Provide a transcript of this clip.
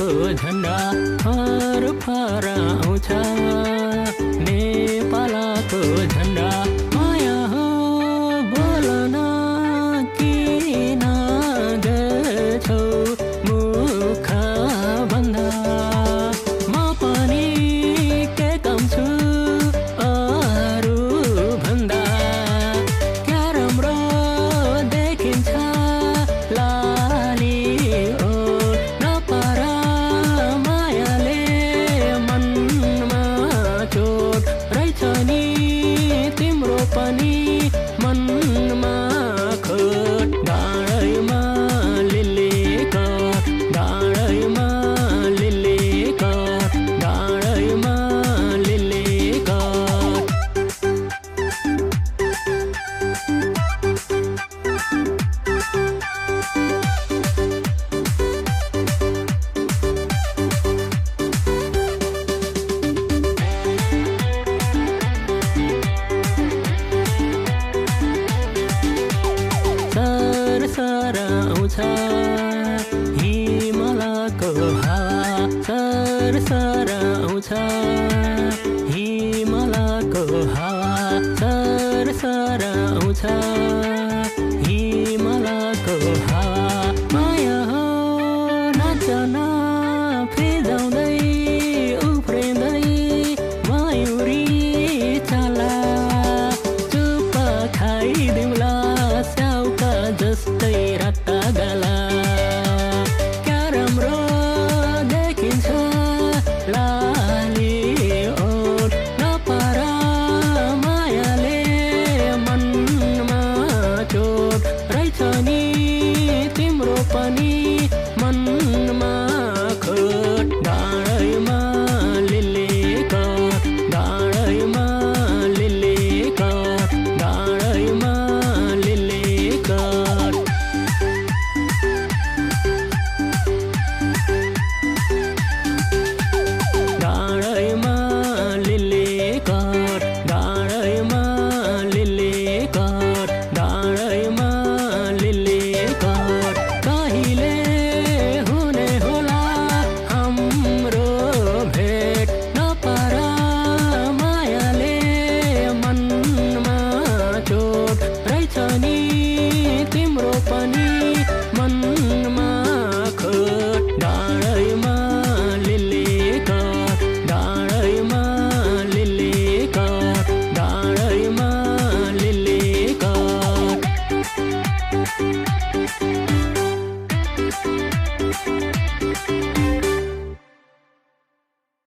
झन्डा फर फराउँछ नेपालको झन्डा माया हो बोल्न किन गर्छौ मुख भन्दा म पनि के काम छु अरू भन्दा क्या राम्रो देखिन्छ लाली ओ नपर मायाले मनमा चोट रहेछ नि तिम्रो पनि मनमा खोट डाँडैमा लिलीको डाँडैमा लिलीको डाँडैमा लिलीको सरसराउँछ हिमालको हावा सरसराउँछ हिमालको हावा सरसराउँछ हिमालको हावा माया हो नाचन फिजाउँदै उफ्रिँदै मयुरी चला चुप खाइदिउँला स्याउका जस्तै राता गला क्या राम्रो देखिन्छ लाली ओठ नपर मायाले मनमा चोट रहेछ नि तिम्रो पनि